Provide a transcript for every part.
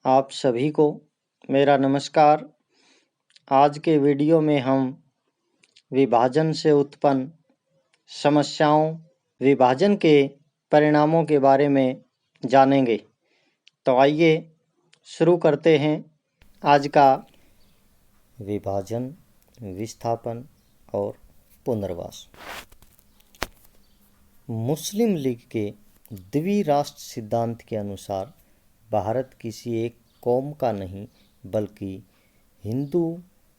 आप सभी को मेरा नमस्कार। आज के वीडियो में हम विभाजन से उत्पन्न समस्याओं, विभाजन के परिणामों के बारे में जानेंगे। तो आइए शुरू करते हैं आज का विभाजन, विस्थापन और पुनर्वास। मुस्लिम लीग के द्विराष्ट्र सिद्धांत के अनुसार भारत किसी एक कौम का नहीं बल्कि हिंदू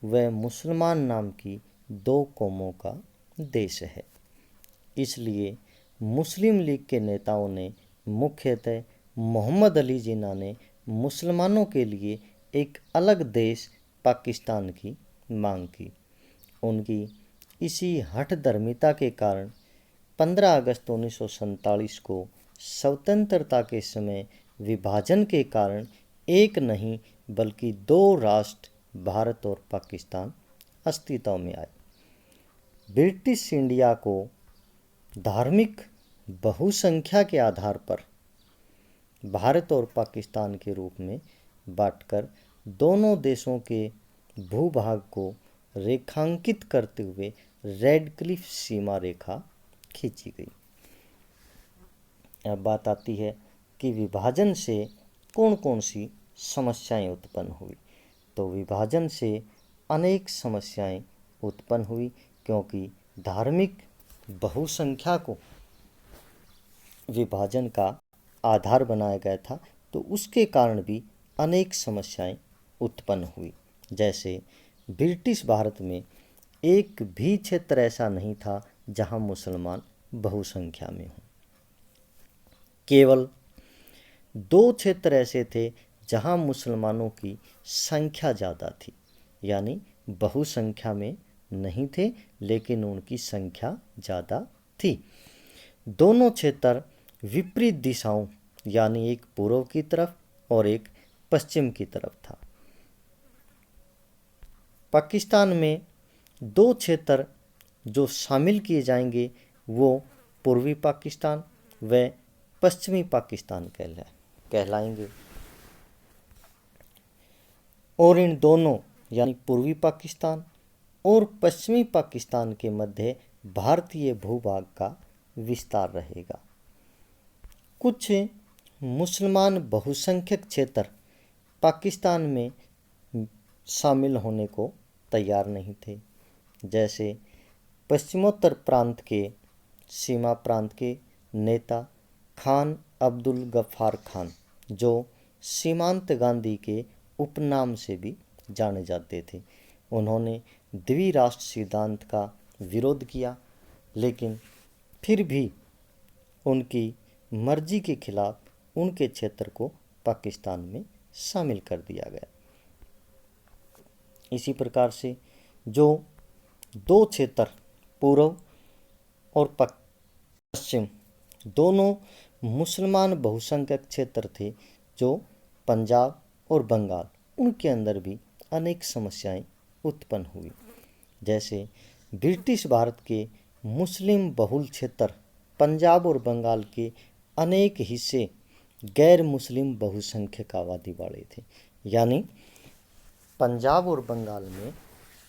व मुसलमान नाम की दो कौमों का देश है। इसलिए मुस्लिम लीग के नेताओं ने मुख्यतः मोहम्मद अली जिन्ना ने मुसलमानों के लिए एक अलग देश पाकिस्तान की मांग की। उनकी इसी हठधर्मिता के कारण 15 अगस्त 1947 को स्वतंत्रता के समय विभाजन के कारण एक नहीं बल्कि दो राष्ट्र भारत और पाकिस्तान अस्तित्व में आए। ब्रिटिश इंडिया को धार्मिक बहुसंख्या के आधार पर भारत और पाकिस्तान के रूप में बांटकर दोनों देशों के भूभाग को रेखांकित करते हुए रेड क्लिफ सीमा रेखा खींची गई। अब बात आती है कि विभाजन से कौन कौन सी समस्याएं उत्पन्न हुई। तो विभाजन से अनेक समस्याएं उत्पन्न हुई क्योंकि धार्मिक बहुसंख्या को विभाजन का आधार बनाया गया था, तो उसके कारण भी अनेक समस्याएं उत्पन्न हुई। जैसे ब्रिटिश भारत में एक भी क्षेत्र ऐसा नहीं था जहां मुसलमान बहुसंख्या में हों। केवल 2 क्षेत्र ऐसे थे जहां मुसलमानों की संख्या ज़्यादा थी, यानी बहुसंख्या में नहीं थे लेकिन उनकी संख्या ज़्यादा थी। दोनों क्षेत्र विपरीत दिशाओं यानी एक पूर्व की तरफ और एक पश्चिम की तरफ था। पाकिस्तान में 2 क्षेत्र जो शामिल किए जाएंगे वो पूर्वी पाकिस्तान व पश्चिमी पाकिस्तान कहलाएंगे। और इन दोनों यानी पूर्वी पाकिस्तान और पश्चिमी पाकिस्तान के मध्य भारतीय भूभाग का विस्तार रहेगा। कुछ मुसलमान बहुसंख्यक क्षेत्र पाकिस्तान में शामिल होने को तैयार नहीं थे। जैसे पश्चिमोत्तर प्रांत के सीमा प्रांत के नेता खान अब्दुल गफ्फार खान, जो सीमांत गांधी के उपनाम से भी जाने जाते थे, उन्होंने द्विराष्ट्र सिद्धांत का विरोध किया, लेकिन फिर भी उनकी मर्जी के खिलाफ उनके क्षेत्र को पाकिस्तान में शामिल कर दिया गया। इसी प्रकार से जो 2 क्षेत्र पूर्व और पश्चिम दोनों मुसलमान बहुसंख्यक क्षेत्र थे, जो पंजाब और बंगाल, उनके अंदर भी अनेक समस्याएं उत्पन्न हुई। जैसे ब्रिटिश भारत के मुस्लिम बहुल क्षेत्र पंजाब और बंगाल के अनेक हिस्से गैर मुस्लिम बहुसंख्यक आबादी वाले थे, यानी पंजाब और बंगाल में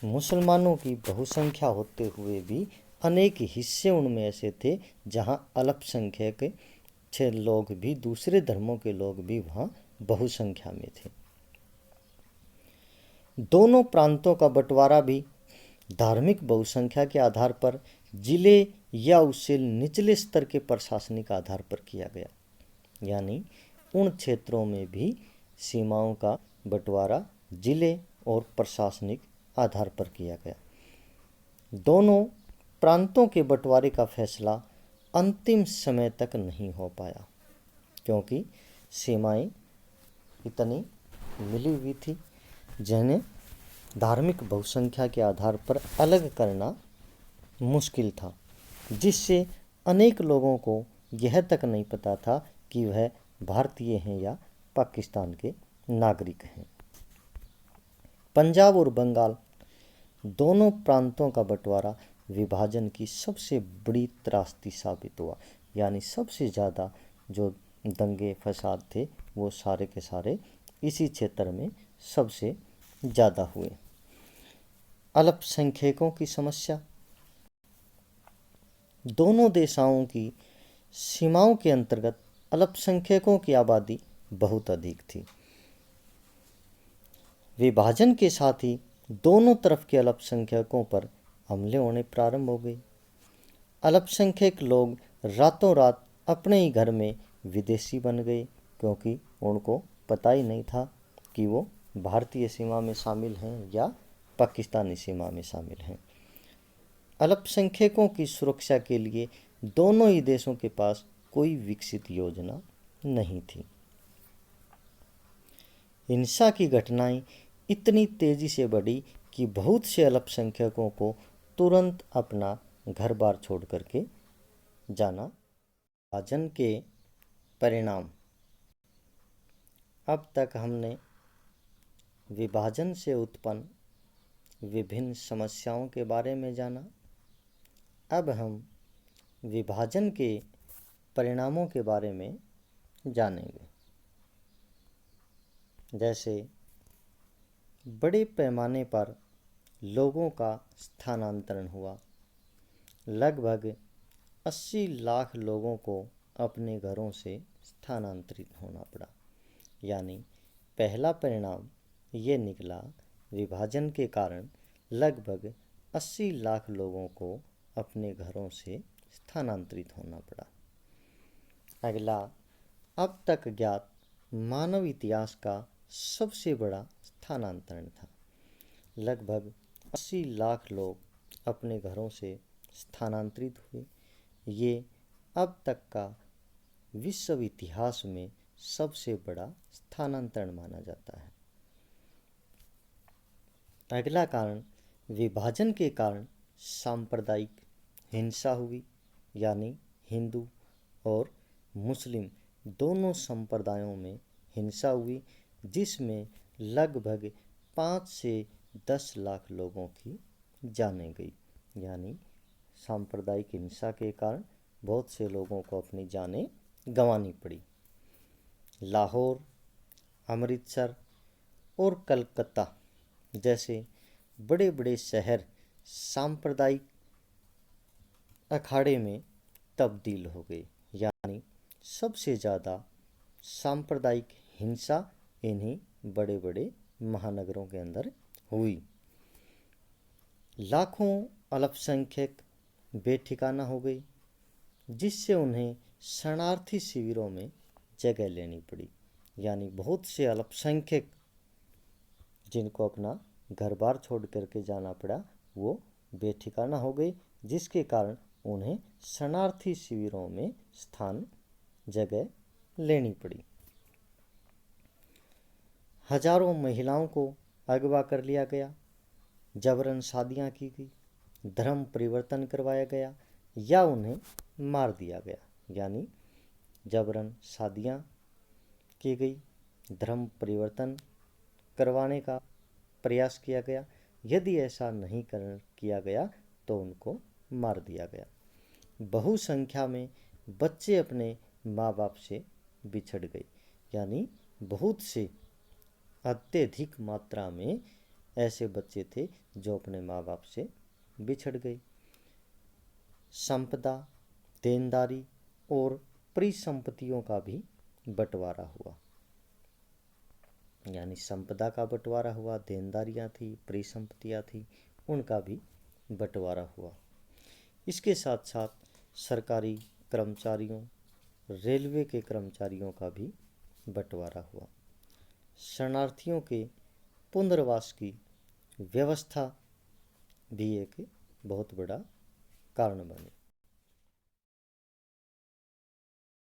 मुसलमानों की बहुसंख्या होते हुए भी अनेक हिस्से उनमें ऐसे थे जहां अल्पसंख्यक लोग भी, दूसरे धर्मों के लोग भी वहां बहुसंख्या में थे। दोनों प्रांतों का बंटवारा भी धार्मिक बहुसंख्या के आधार पर जिले या उससे निचले स्तर के प्रशासनिक आधार पर किया गया, यानी उन क्षेत्रों में भी सीमाओं का बंटवारा जिले और प्रशासनिक आधार पर किया गया। दोनों प्रांतों के बंटवारे का फैसला अंतिम समय तक नहीं हो पाया क्योंकि सीमाएं इतनी मिली हुई थी जिन्हें धार्मिक बहुसंख्या के आधार पर अलग करना मुश्किल था, जिससे अनेक लोगों को यह तक नहीं पता था कि वह भारतीय हैं या पाकिस्तान के नागरिक हैं। पंजाब और बंगाल दोनों प्रांतों का बंटवारा विभाजन की सबसे बड़ी त्रासदी साबित हुआ, यानी सबसे ज़्यादा जो दंगे फसाद थे वो सारे के सारे इसी क्षेत्र में सबसे ज़्यादा हुए। अल्पसंख्यकों की समस्या। दोनों देशों की सीमाओं के अंतर्गत अल्पसंख्यकों की आबादी बहुत अधिक थी। विभाजन के साथ ही दोनों तरफ के अल्पसंख्यकों पर हमले होने प्रारंभ हो गए। अल्पसंख्यक लोग रातों रात अपने ही घर में विदेशी बन गए, क्योंकि उनको पता ही नहीं था कि वो भारतीय सीमा में शामिल हैं या पाकिस्तानी सीमा में शामिल हैं। अल्पसंख्यकों की सुरक्षा के लिए दोनों ही देशों के पास कोई विकसित योजना नहीं थी। हिंसा की घटनाएं इतनी तेजी से बढ़ी कि बहुत से अल्पसंख्यकों को तुरंत अपना घर बार छोड़ करके जाना। विभाजन के परिणाम। अब तक हमने विभाजन से उत्पन्न विभिन्न समस्याओं के बारे में जाना। अब हम विभाजन के परिणामों के बारे में जानेंगे। जैसे बड़े पैमाने पर लोगों का स्थानांतरण हुआ। लगभग 80 लाख लोगों को अपने घरों से स्थानांतरित होना पड़ा। यानी पहला परिणाम ये निकला, विभाजन के कारण लगभग 80 लाख लोगों को अपने घरों से स्थानांतरित होना पड़ा। अगला, अब तक ज्ञात मानव इतिहास का सबसे बड़ा स्थानांतरण था। लगभग 80 लाख लोग अपने घरों से स्थानांतरित हुए। ये अब तक का विश्व इतिहास में सबसे बड़ा स्थानांतरण माना जाता है। अगला कारण, विभाजन के कारण सांप्रदायिक हिंसा हुई। यानी हिंदू और मुस्लिम दोनों संप्रदायों में हिंसा हुई, जिसमें लगभग 5 से 10 लाख लोगों की जानें गई। यानी सांप्रदायिक हिंसा के कारण बहुत से लोगों को अपनी जानें गंवानी पड़ी। लाहौर, अमृतसर और कलकत्ता जैसे बड़े बड़े शहर सांप्रदायिक अखाड़े में तब्दील हो गए। यानी सबसे ज़्यादा सांप्रदायिक हिंसा इन्हीं बड़े बड़े महानगरों के अंदर हुई। लाखों अल्पसंख्यक बेठिकाना हो गए, जिससे उन्हें शरणार्थी शिविरों में जगह लेनी पड़ी। यानी बहुत से अल्पसंख्यक जिनको अपना घर बार छोड़ करके जाना पड़ा, वो बेठिकाना हो गए, जिसके कारण उन्हें शरणार्थी शिविरों में स्थान जगह लेनी पड़ी। हजारों महिलाओं को अगवा कर लिया गया, जबरन शादियां की गई, धर्म परिवर्तन करवाया गया या उन्हें मार दिया गया। यानी जबरन शादियां की गई, धर्म परिवर्तन करवाने का प्रयास किया गया। यदि ऐसा नहीं किया गया तो उनको मार दिया गया। बहुसंख्या में बच्चे अपने माँ बाप से बिछड़ गए। यानी बहुत से अत्यधिक मात्रा में ऐसे बच्चे थे जो अपने माँ बाप से बिछड़ गए। संपदा, देनदारी और परिसंपत्तियों का भी बंटवारा हुआ। यानी संपदा का बंटवारा हुआ, देनदारियां थी, परिसंपत्तियां थी, उनका भी बंटवारा हुआ। इसके साथ साथ सरकारी कर्मचारियों, रेलवे के कर्मचारियों का भी बंटवारा हुआ। शरणार्थियों के पुनर्वास की व्यवस्था भी एक बहुत बड़ा कारण बनी।